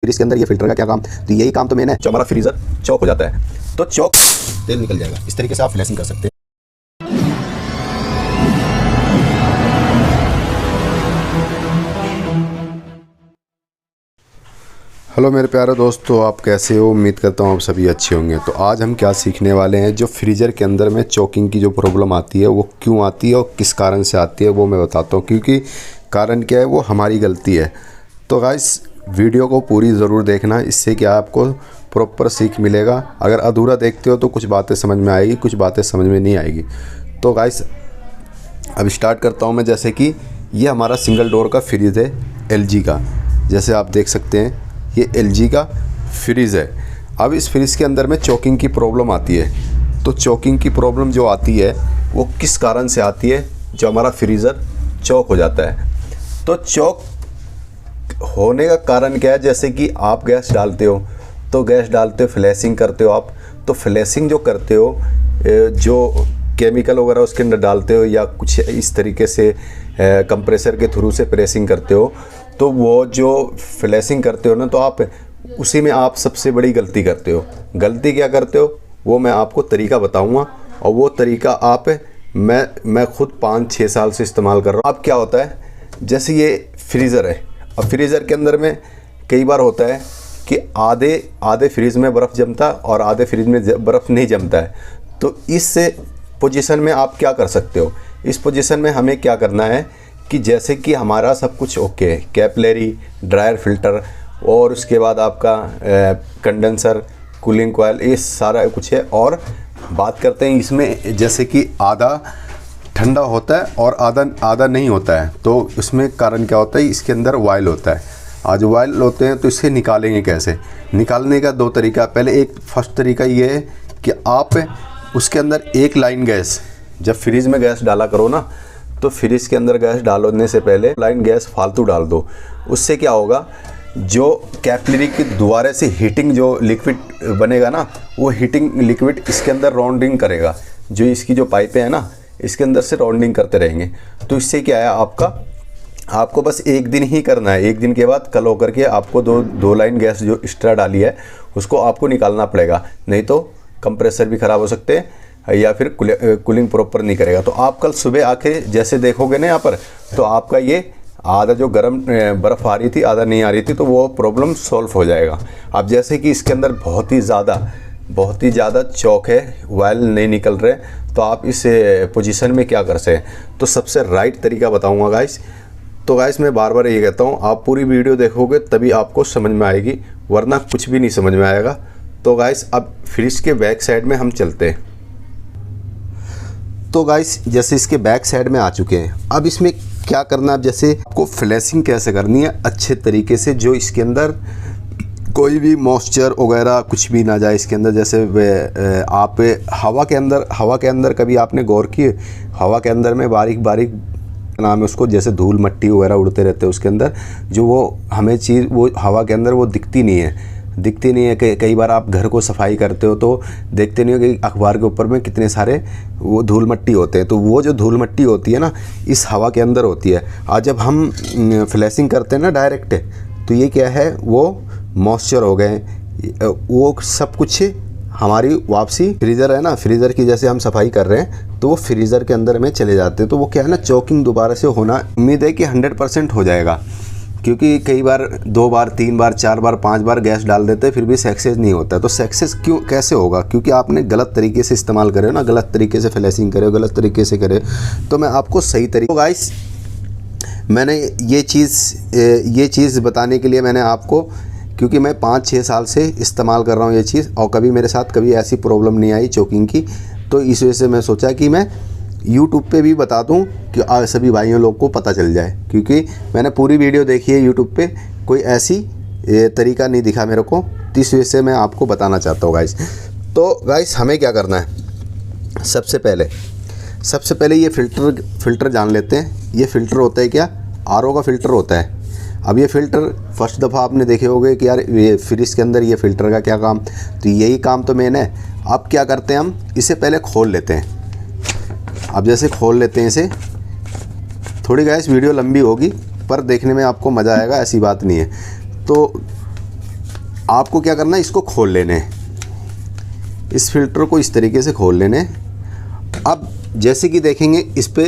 फिर इसके अंदर ये फिल्टर का क्या काम, तो यही काम तो मेन है। जो हमारा फ्रीजर चौक हो जाता है तो चौक तेल निकल जाएगा। इस तरीके से आप फ्लैशिंग कर सकते हैं। हेलो मेरे प्यारे दोस्तों, आप कैसे हो? उम्मीद करता हूँ आप सभी अच्छे होंगे। तो आज हम क्या सीखने वाले हैं, जो फ्रीज़र के अंदर में चॉकिंग की जो प्रॉब्लम आती है वो क्यों आती है और किस कारण से आती है वो मैं बताता हूँ। क्योंकि कारण क्या है, वो हमारी गलती है। तो गाइस वीडियो को पूरी ज़रूर देखना, इससे क्या आपको प्रॉपर सीख मिलेगा। अगर अधूरा देखते हो तो कुछ बातें समझ में आएगी, कुछ बातें समझ में नहीं आएगी। तो गाइस अब स्टार्ट करता हूँ मैं। जैसे कि ये हमारा सिंगल डोर का फ्रिज है LG का, जैसे आप देख सकते हैं ये LG का फ्रिज है। अब इस फ्रिज के अंदर में चॉकिंग की प्रॉब्लम आती है। तो चॉकिंग की प्रॉब्लम जो आती है वो किस कारण से आती है, जो हमारा फ्रीज़र चॉक हो जाता है। तो चॉक होने का कारण क्या है, जैसे कि आप गैस डालते हो तो गैस डालते हो, फ्लैशिंग करते हो आप, तो फ्लैशिंग जो करते हो, जो केमिकल वगैरह उसके अंदर डालते हो या कुछ इस तरीके से कंप्रेसर के थ्रू से प्रेसिंग करते हो, तो वो जो फ्लैशिंग करते हो ना, तो आप उसी में आप सबसे बड़ी गलती करते हो। गलती क्या करते हो वो मैं आपको तरीका बताऊंगा, और वो तरीका आप मैं खुद 5-6 साल से इस्तेमाल कर रहा हूँ। अब क्या होता है, जैसे ये फ्रीज़र है, अब फ्रीज़र के अंदर में कई बार होता है कि आधे फ्रीज में बर्फ़ जमता है और आधे फ्रीज में बर्फ़ नहीं जमता है। तो इस पोजीशन में आप क्या कर सकते हो, इस पोजीशन में हमें क्या करना है कि जैसे कि हमारा सब कुछ ओके है, कैपिलरी, ड्रायर फिल्टर और उसके बाद आपका कंडेंसर, कूलिंग कॉयल, ये सारा कुछ है। और बात करते हैं इसमें, जैसे कि आधा ठंडा होता है और आधा नहीं होता है। तो इसमें कारण क्या होता है, इसके अंदर वायल होता है। आज वायल होते हैं तो इसे निकालेंगे कैसे? निकालने का 2 तरीका। पहले फर्स्ट तरीका ये है कि आप उसके अंदर एक लाइन गैस, जब फ्रिज में गैस डाला करो ना, तो फ्रिज के अंदर गैस डालने से पहले लाइन गैस फालतू डाल दो। उससे क्या होगा, जो कैपिलरी के द्वारा से हीटिंग जो लिक्विड बनेगा ना, वो हीटिंग लिक्विड इसके अंदर राउंडिंग करेगा। जो इसकी जो पाइपें हैं ना, इसके अंदर से राउंडिंग करते रहेंगे। तो इससे क्या है, आपको बस एक दिन ही करना है। एक दिन के बाद कल होकर के आपको दो लाइन गैस जो एक्स्ट्रा डाली है उसको आपको निकालना पड़ेगा, नहीं तो कंप्रेसर भी ख़राब हो सकते हैं या फिर कूलिंग प्रॉपर नहीं करेगा। तो आप कल सुबह आके जैसे देखोगे ना यहाँ पर, तो आपका ये आधा जो गर्म बर्फ़ आ रही थी, आधा नहीं आ रही थी, तो वो प्रॉब्लम सॉल्व हो जाएगा। अब जैसे कि इसके अंदर बहुत ही ज़्यादा चॉक है, वायल नहीं निकल रहे, तो आप इस पोजीशन में क्या कर सकते हैं। तो सबसे राइट तरीका बताऊँगा गाइस। तो गाइस मैं बार बार ये कहता हूँ, आप पूरी वीडियो देखोगे तभी आपको समझ में आएगी, वरना कुछ भी नहीं समझ में आएगा। तो गाइस अब फ्रिज के बैक साइड में हम चलते हैं। तो गाइस जैसे इसके बैक साइड में आ चुके हैं, अब इसमें क्या करना है, जैसे आपको फ्लैशिंग कैसे करनी है अच्छे तरीके से, जो इसके अंदर कोई भी मॉइस्चर वगैरह कुछ भी ना जाए इसके अंदर। जैसे आप हवा के अंदर कभी आपने गौर की, हवा के अंदर में बारीक बारीक नाम है उसको, जैसे धूल मट्टी वगैरह उड़ते रहते हैं उसके अंदर, जो वो हमें चीज़ वो हवा के अंदर वो दिखती नहीं है। कई बार आप घर को सफाई करते हो तो देखते नहीं हो कि अखबार के ऊपर में कितने सारे वो धूल मट्टी होते हैं। तो वो जो धूल मट्टी होती है ना, इस हवा के अंदर होती है। आज जब हम फ्लैशिंग करते हैं ना डायरेक्ट, तो ये क्या है, वो मॉइस्चर हो गए, वो सब कुछ हमारी वापसी फ्रीज़र है ना, फ्रीज़र की जैसे हम सफाई कर रहे हैं तो वो फ्रीज़र के अंदर में चले जाते हैं। तो वो क्या है ना, चॉकिंग दोबारा से होना उम्मीद है कि 100% हो जाएगा। क्योंकि कई बार 2 बार 3 बार 4 बार 5 बार गैस डाल देते हैं, फिर भी सक्सेस नहीं होता। तो सक्सेस कैसे होगा, क्योंकि आपने गलत तरीके से इस्तेमाल करे हो ना, गलत तरीके से फ्लैशिंग करे हो, गलत तरीके से करे। तो मैं आपको सही तरीके, तो गाइस मैंने ये चीज़ बताने के लिए मैंने आपको, क्योंकि मैं 5-6 साल से इस्तेमाल कर रहा हूँ ये चीज़, और कभी मेरे साथ कभी ऐसी प्रॉब्लम नहीं आई चॉकिंग की। तो इस वजह से मैं सोचा कि मैं YouTube पे भी बता दूं कि सभी भाइयों लोग को पता चल जाए। क्योंकि मैंने पूरी वीडियो देखी है YouTube पे, कोई ऐसी तरीका नहीं दिखा मेरे को, तो इस वजह से मैं आपको बताना चाहता हूँ गाइस। तो गाइस हमें क्या करना है, सबसे पहले ये फ़िल्टर जान लेते हैं। ये फ़िल्टर होता है क्या, RO का फ़िल्टर होता है। अब ये फ़िल्टर फर्स्ट दफ़ा आपने देखे होंगे कि यार ये फ्रिज के अंदर ये फ़िल्टर का क्या काम, तो यही काम तो मेन है। अब क्या करते हैं, हम इसे पहले खोल लेते हैं। अब जैसे खोल लेते हैं इसे, थोड़ी गाइस वीडियो लंबी होगी पर देखने में आपको मज़ा आएगा, ऐसी बात नहीं है। तो आपको क्या करना है, इसको खोल लेने हैं, इस फिल्टर को इस तरीके से खोल लेने। अब जैसे कि देखेंगे इस पे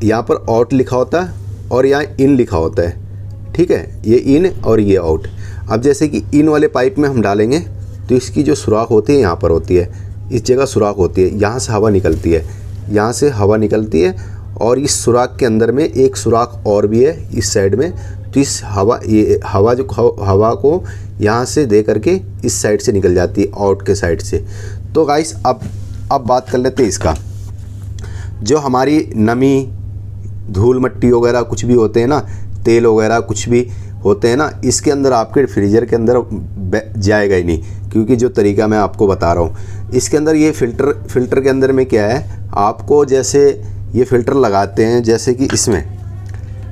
यहाँ पर आउट लिखा होता है और यहाँ इन लिखा होता है, ठीक है, ये इन और ये आउट। अब जैसे कि इन वाले पाइप में हम डालेंगे तो इसकी जो सुराख होती है यहाँ पर होती है, इस जगह सुराख होती है, यहाँ से हवा निकलती है, यहाँ से हवा निकलती है और इस सुराख के अंदर में एक सुराख और भी है इस साइड में। तो इस ये हवा को यहाँ से दे करके इस साइड से निकल जाती है, आउट के साइड से। तो गाइस अब बात कर लेते हैं इसका, जो हमारी नमी, धूल मट्टी वगैरह कुछ भी होते हैं ना, तेल वगैरह कुछ भी होते हैं ना, इसके अंदर आपके फ्रीजर के अंदर जाएगा ही नहीं, क्योंकि जो तरीका मैं आपको बता रहा हूँ इसके अंदर ये फ़िल्टर के अंदर में क्या है, आपको जैसे ये फ़िल्टर लगाते हैं, जैसे कि इसमें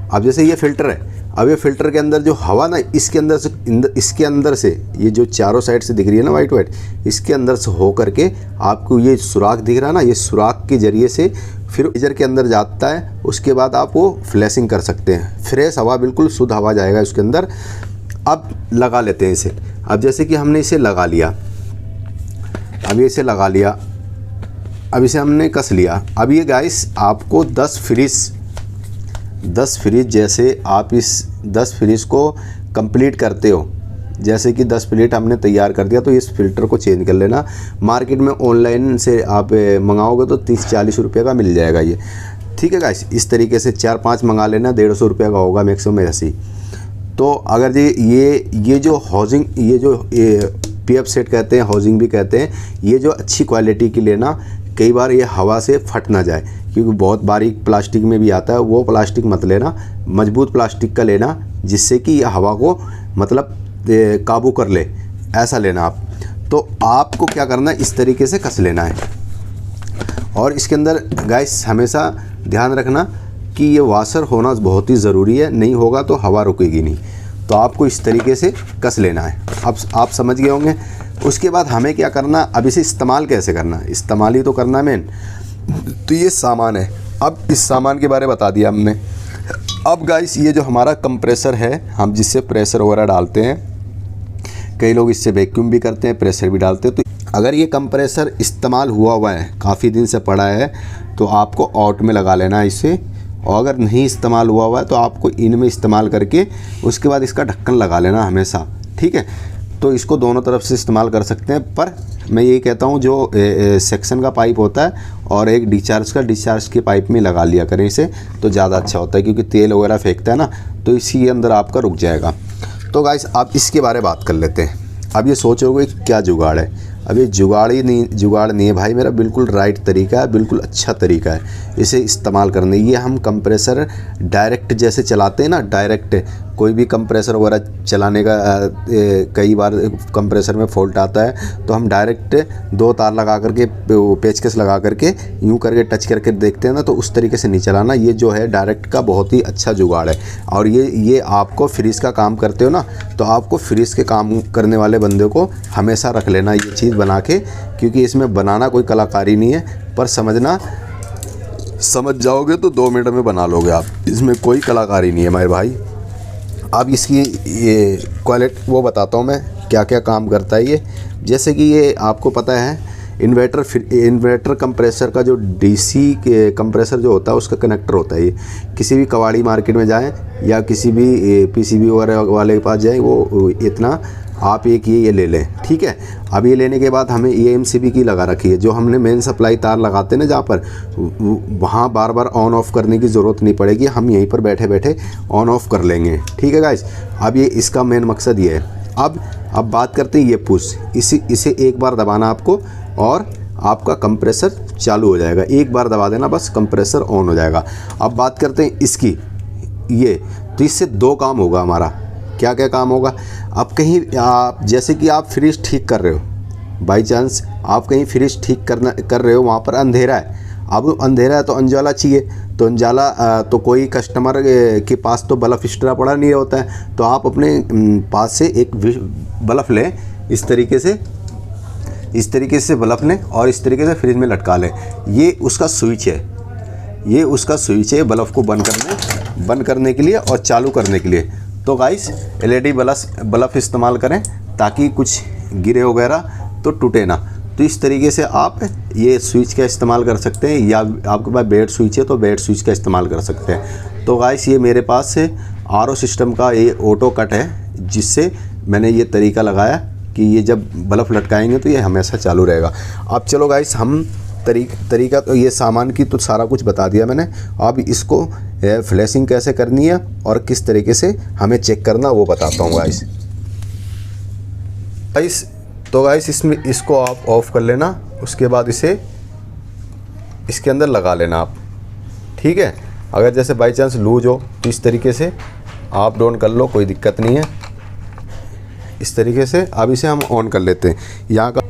अब जैसे ये फ़िल्टर है, अब ये फ़िल्टर के अंदर जो हवा ना इसके अंदर से ये जो चारों साइड से दिख रही है ना वाइट, इसके अंदर से हो करके आपको ये सुराख दिख रहा है ना, ये सुराख के ज़रिए से फिर फ्रीजर के अंदर जाता है। उसके बाद आप वो फ्लैशिंग कर सकते हैं, फ्रेश हवा, बिल्कुल शुद्ध हवा जाएगा उसके अंदर। अब लगा लेते हैं इसे। अब जैसे कि हमने इसे लगा लिया, अब ये इसे लगा लिया, अब इसे हमने कस लिया। अब ये गाइस आपको 10 फ्रिज जैसे आप इस 10 फ्रिज को कंप्लीट करते हो, जैसे कि 10 प्लेट हमने तैयार कर दिया, तो इस फ़िल्टर को चेंज कर लेना। मार्केट में ऑनलाइन से आप मंगाओगे तो 30-40 रुपये का मिल जाएगा ये, ठीक है गाइस। इस तरीके से 4-5 मंगा लेना, 150 रुपये का होगा मैक्सिमम ऐसे ही। तो अगर ये जो हाउसिंग, ये जो PF सेट कहते हैं, हाउसिंग भी कहते हैं, ये जो अच्छी क्वालिटी की लेना, कई बार ये हवा से फट ना जाए, क्योंकि बहुत बारीक प्लास्टिक में भी आता है, वो प्लास्टिक मत लेना, मजबूत प्लास्टिक का लेना, जिससे कि यह हवा को मतलब काबू कर ले, ऐसा लेना आप। तो आपको क्या करना है, इस तरीके से कस लेना है। और इसके अंदर गाइस हमेशा ध्यान रखना कि ये वाशर होना बहुत ही ज़रूरी है, नहीं होगा तो हवा रुकेगी नहीं। तो आपको इस तरीके से कस लेना है। अब आप समझ गए होंगे। उसके बाद हमें क्या करना, अब इसे इस्तेमाल कैसे करना, इस्तेमाल ही तो करना मेन। तो ये सामान है, अब इस सामान के बारे में बता दिया हमने। अब गाइस ये जो हमारा कंप्रेसर है, हम जिससे प्रेशर वगैरह डालते हैं, कई लोग इससे वैक्यूम भी करते हैं, प्रेशर भी डालते हैं। तो अगर ये कंप्रेसर इस्तेमाल हुआ है, काफ़ी दिन से पड़ा है, तो आपको आउट में लगा लेना है इसे। और अगर नहीं इस्तेमाल हुआ है तो आपको इन में इस्तेमाल करके उसके बाद इसका ढक्कन लगा लेना हमेशा, ठीक है। तो इसको दोनों तरफ से इस्तेमाल कर सकते हैं, पर मैं ये कहता हूँ जो सेक्शन का पाइप होता है और एक डिस्चार्ज के पाइप में लगा लिया करें इसे, तो ज़्यादा अच्छा होता है, क्योंकि तेल वगैरह फेंकता है ना, तो इसी के अंदर आपका रुक जाएगा। तो गाइस आप इसके बारे में बात कर लेते हैं। अब ये सोचोगे क्या जुगाड़ है, अब ये जुगाड़ नहीं है भाई मेरा, बिल्कुल राइट तरीका है, बिल्कुल अच्छा तरीका है इसे इस्तेमाल करने। ये हम कंप्रेसर डायरेक्ट जैसे चलाते हैं ना, डायरेक्ट कोई भी कंप्रेसर वगैरह चलाने का कई बार कंप्रेसर में फॉल्ट आता है, तो हम डायरेक्ट 2 तार लगा करके, पेचकस लगा करके यूँ करके टच करके देखते हैं ना, तो उस तरीके से नहीं चलाना। ये जो है डायरेक्ट का बहुत ही अच्छा जुगाड़ है। और ये आपको फ्रीज का काम करते हो ना, तो आपको फ्रीज के काम करने वाले बंदे को हमेशा रख लेना ये चीज़ बना के, क्योंकि इसमें बनाना कोई कलाकारी नहीं है, पर समझ जाओगे तो 2 मिनट में बना लोगे आप, इसमें कोई कलाकारी नहीं है मेरे भाई। अब इसकी ये क्वालिटी वो बताता हूँ मैं, क्या क्या काम करता है ये। जैसे कि ये आपको पता है इन्वर्टर कंप्रेसर का जो DC के कंप्रेसर जो होता है उसका कनेक्टर होता है। ये किसी भी कबाड़ी मार्केट में जाएं या किसी भी PCB वगैरह वाले के पास जाएं, वो इतना आप एक ये ले लें, ठीक है। अब ये लेने के बाद हमें EMCB की लगा रखी है, जो हमने मेन सप्लाई तार लगाते हैं ना, जहाँ पर वहाँ बार बार ऑन ऑफ़ करने की ज़रूरत नहीं पड़ेगी, हम यहीं पर बैठे बैठे ऑन ऑफ़ कर लेंगे, ठीक है गाइस। अब ये इसका मेन मकसद ये है। अब बात करते हैं ये पुश, इसे एक बार दबाना आपको और आपका कंप्रेसर चालू हो जाएगा। एक बार दबा देना बस, कंप्रेसर ऑन हो जाएगा। अब बात करते हैं इसकी, ये तो इससे 2 काम होगा हमारा। क्या क्या काम होगा, अब कहीं आप जैसे कि आप फ्रिज ठीक कर रहे हो, बाई चांस आप कहीं फ्रिज ठीक कर रहे हो, वहाँ पर अंधेरा है। अब अंधेरा है तो अंजाला चाहिए, तो अंजाला तो कोई कस्टमर के पास तो बल्ब एक्स्ट्रा पड़ा नहीं होता है, तो आप अपने पास से एक बल्ब लें, इस तरीके से बल्ब लें और इस तरीके से फ्रिज में लटका लें। ये उसका स्विच है, बल्ब को बंद करने के लिए और चालू करने के लिए। तो गाइस एलईडी बल्ब इस्तेमाल करें ताकि कुछ गिरे वगैरह तो टूटे ना। तो इस तरीके से आप ये स्विच का इस्तेमाल कर सकते हैं, या आपके पास बेड स्विच है तो बेड स्विच का इस्तेमाल कर सकते हैं। तो गाइस ये मेरे पास से आरओ सिस्टम का ये ऑटो कट है, जिससे मैंने ये तरीका लगाया कि ये जब बल्ब लटकाएंगे तो ये हमेशा चालू रहेगा। अब चलो गाइस हम तरीका तो ये सामान की तो सारा कुछ बता दिया मैंने। अब इसको फ्लैशिंग कैसे करनी है और किस तरीके से हमें चेक करना वो बताता हूँ गाइस। तो गाइस इसमें इसको आप ऑफ़ कर लेना, उसके बाद इसे इसके अंदर लगा लेना आप, ठीक है। अगर जैसे बाई चांस लूज हो तो इस तरीके से आप डाउन कर लो, कोई दिक्कत नहीं है। इस तरीके से अब इसे हम ऑन कर लेते हैं यहाँ का।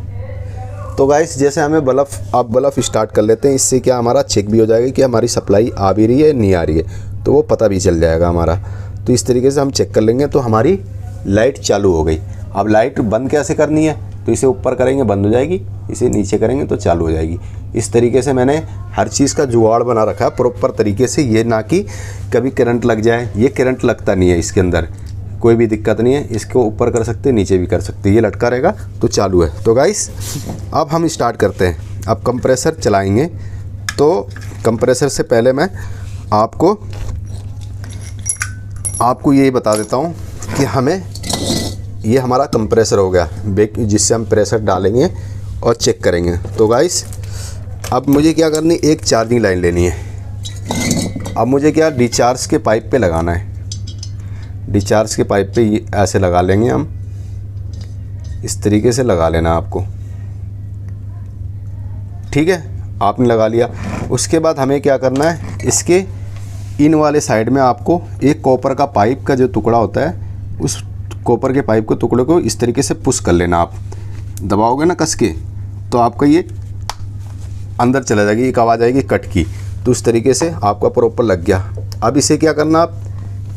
तो गाइस जैसे हमें बल्ब स्टार्ट कर लेते हैं, इससे क्या हमारा चेक भी हो जाएगा कि हमारी सप्लाई आ भी रही है नहीं आ रही है, तो वो पता भी चल जाएगा हमारा। तो इस तरीके से हम चेक कर लेंगे तो हमारी लाइट चालू हो गई। अब लाइट बंद कैसे करनी है, तो इसे ऊपर करेंगे बंद हो जाएगी, इसे नीचे करेंगे तो चालू हो जाएगी। इस तरीके से मैंने हर चीज़ का जुगाड़ बना रखा है प्रॉपर तरीके से, ये ना कि कभी करंट लग जाए। ये करंट लगता नहीं है इसके अंदर, कोई भी दिक्कत नहीं है। इसको ऊपर कर सकते हैं, नीचे भी कर सकते हैं, ये लटका रहेगा तो चालू है। तो गाइस अब हम स्टार्ट करते हैं। अब कंप्रेसर चलाएंगे, तो कंप्रेसर से पहले मैं आपको यही बता देता हूँ कि हमें ये हमारा कंप्रेसर हो गया जिससे हम प्रेशर डालेंगे और चेक करेंगे। तो गाइस अब मुझे क्या करनी, एक चार्जिंग लाइन लेनी है। अब मुझे क्या डिस्चार्ज के पाइप पे लगाना है। डिस्चार्ज के पाइप पे ये ऐसे लगा लेंगे हम, इस तरीके से लगा लेना आपको, ठीक है। आपने लगा लिया, उसके बाद हमें क्या करना है, इसके इन वाले साइड में आपको एक कॉपर का पाइप का जो टुकड़ा होता है, उस कॉपर के पाइप के टुकड़े को इस तरीके से पुश कर लेना। आप दबाओगे ना कस के तो आपका ये अंदर चला जाएगी, एक आवाज़ आएगी कट की। तो उस तरीके से आपका प्रॉपर लग गया। अब इसे क्या करना, आप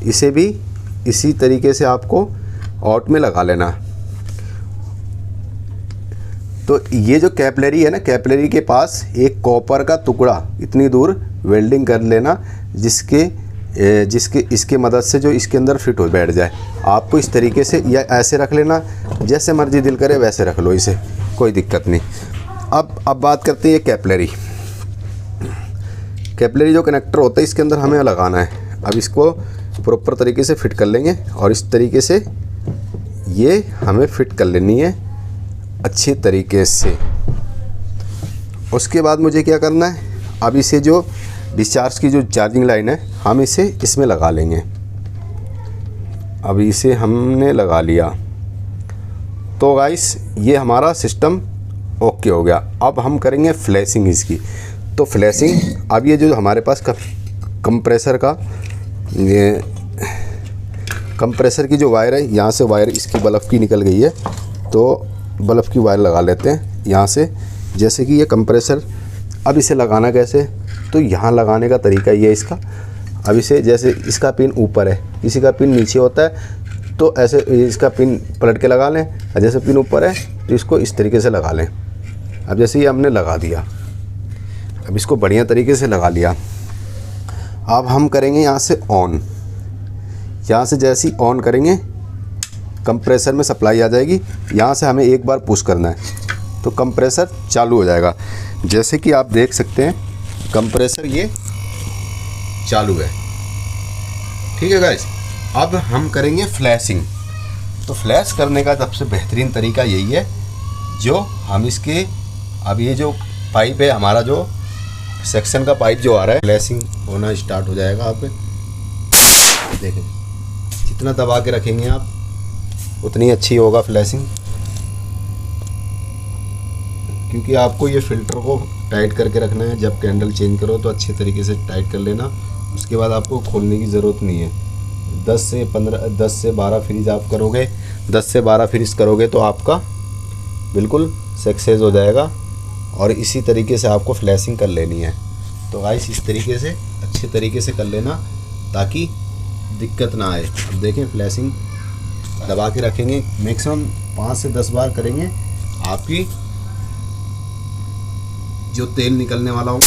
इसे भी इसी तरीके से आपको आउट में लगा लेना। तो ये जो कैपिलरी है ना, कैपिलरी के पास एक कॉपर का टुकड़ा इतनी दूर वेल्डिंग कर लेना जिसके इसके मदद से जो इसके अंदर फिट हो बैठ जाए। आपको इस तरीके से या ऐसे रख लेना, जैसे मर्जी दिल करे वैसे रख लो इसे, कोई दिक्कत नहीं। अब बात करते हैं ये कैपिलरी जो कनेक्टर होता है इसके अंदर हमें लगाना है। अब इसको प्रॉपर तरीके से फिट कर लेंगे और इस तरीके से ये हमें फिट कर लेनी है अच्छे तरीके से। उसके बाद मुझे क्या करना है, अब इसे जो डिस्चार्ज की जो चार्जिंग लाइन है हम इसे इसमें लगा लेंगे। अब इसे हमने लगा लिया। तो गाइस ये हमारा सिस्टम ओके हो गया। अब हम करेंगे फ्लैशिंग इसकी। तो फ्लैशिंग, अब ये जो हमारे पास कंप्रेसर का ये कंप्रेसर की जो वायर है, यहाँ से वायर इसकी बल्ब की निकल गई है, तो बल्ब की वायर लगा लेते हैं यहाँ से। जैसे कि ये कंप्रेसर, अब इसे लगाना कैसे, तो यहाँ लगाने का तरीका ये है इसका। अब इसे जैसे इसका पिन ऊपर है, किसी का पिन नीचे होता है, तो ऐसे इसका पिन पलट के लगा लें। और जैसे पिन ऊपर है तो इसको इस तरीके से लगा लें। अब जैसे ये हमने लगा दिया, अब इसको बढ़िया तरीके से लगा लिया। अब हम करेंगे यहाँ से ऑन। यहाँ से जैसे ही ऑन करेंगे कंप्रेसर में सप्लाई आ जाएगी। यहाँ से हमें एक बार पुश करना है तो कंप्रेसर चालू हो जाएगा। जैसे कि आप देख सकते हैं कंप्रेसर ये चालू है, ठीक है गाइस। अब हम करेंगे फ्लैशिंग। तो फ्लैश करने का सबसे बेहतरीन तरीका यही है, जो हम इसके अब ये जो पाइप है हमारा, जो सेक्शन का पाइप जो आ रहा है, फ्लैशिंग होना स्टार्ट हो जाएगा। आप देखें, जितना दबा के रखेंगे आप उतनी अच्छी होगा फ्लैशिंग, क्योंकि आपको ये फ़िल्टर को टाइट करके रखना है। जब कैंडल चेंज करो तो अच्छे तरीके से टाइट कर लेना। उसके बाद आपको खोलने की ज़रूरत नहीं है। 10 से 12 फ्रीज आप करोगे, 10 से 12 फ्रीज करोगे तो आपका बिल्कुल सक्सेस हो जाएगा। और इसी तरीके से आपको फ्लैशिंग कर लेनी है। तो गाइस इस तरीके से अच्छे तरीके से कर लेना ताकि दिक्कत ना आए। अब देखें, फ्लैशिंग दबा के रखेंगे, मैक्सिमम 5 से 10 बार करेंगे, आपकी जो तेल निकलने वाला हो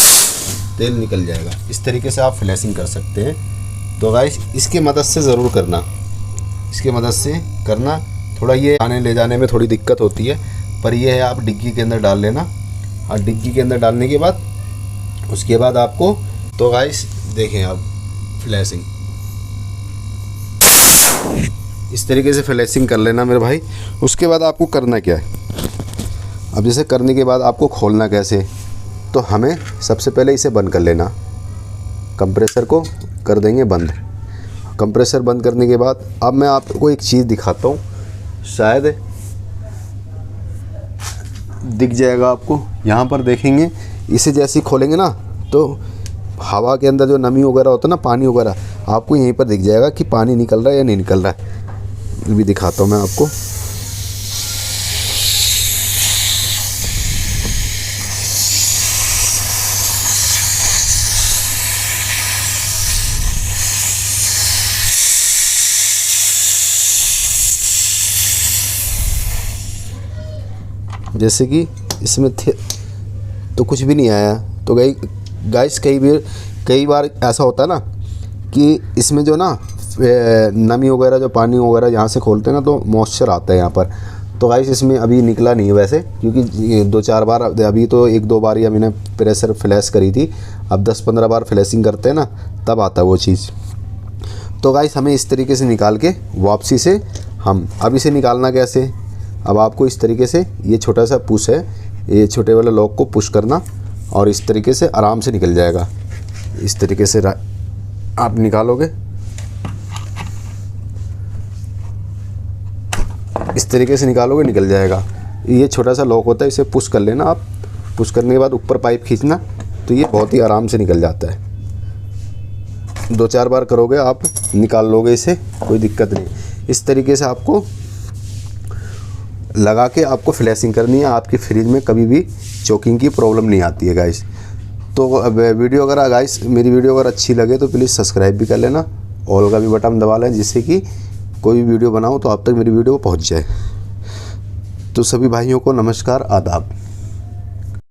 तेल निकल जाएगा। इस तरीके से आप फ्लैशिंग कर सकते हैं। तो गाइस इसकी मदद से ज़रूर करना। इसकी मदद से करना। थोड़ा ये आने ले जाने में थोड़ी दिक्कत होती है, पर ये है आप डिग्गी के अंदर डाल लेना। और डिग्गी के अंदर डालने के बाद उसके बाद आपको, तो गाइस देखें आप फ्लैशिंग इस तरीके से फ्लैशिंग कर लेना मेरे भाई। उसके बाद आपको करना क्या है, अब जैसे करने के बाद आपको खोलना कैसे, तो हमें सबसे पहले इसे बंद कर लेना। कंप्रेसर को कर देंगे बंद। कंप्रेसर बंद करने के बाद अब मैं आपको एक चीज़ दिखाता हूँ, शायद दिख जाएगा आपको। यहाँ पर देखेंगे, इसे जैसे ही खोलेंगे ना तो हवा के अंदर जो नमी वगैरह होता है ना, पानी वगैरह, आपको यहीं पर दिख जाएगा कि पानी निकल रहा है या नहीं निकल रहा है। भी दिखाता हूँ मैं आपको। जैसे कि इसमें थे तो कुछ भी नहीं आया। तो गाइस कई बार ऐसा होता है ना कि इसमें जो ना नमी वगैरह, जो पानी वगैरह यहाँ से खोलते हैं ना, तो मॉइस्चर आता है यहाँ पर। तो गाइस इसमें अभी निकला नहीं है वैसे, क्योंकि 2-4 बार, अभी तो 1-2 बार या मैंने प्रेशर फ्लैश करी थी। अब 10-15 बार फ्लैशिंग करते हैं ना, तब आता है वो चीज़। तो गाइस हमें इस तरीके से निकाल के वापसी से हम अब इसे निकालना कैसे, अब आपको इस तरीके से, ये छोटा सा पुश है, ये छोटे वाले लॉक को पुश करना और इस तरीके से आराम से निकल जाएगा। इस तरीके से आप निकालोगे, इस तरीके से निकालोगे, निकल जाएगा। ये छोटा सा लॉक होता है, इसे पुश कर लेना आप। पुश करने के बाद ऊपर पाइप खींचना, तो ये बहुत ही आराम से निकल जाता है। 2-4 बार करोगे आप, निकाल लोगे इसे, कोई दिक्कत नहीं। इस तरीके से आपको लगा के आपको फ्लैशिंग करनी है। आपकी फ्रिज में कभी भी चोकिंग की प्रॉब्लम नहीं आती है गाइस। तो वीडियो अगर गाइस मेरी वीडियो अगर अच्छी लगे तो प्लीज़ सब्सक्राइब भी कर लेना, ऑल का भी बटन दबा लें, जिससे कि कोई भी वीडियो बनाऊं तो आप तक मेरी वीडियो पहुंच जाए। तो सभी भाइयों को नमस्कार, आदाब।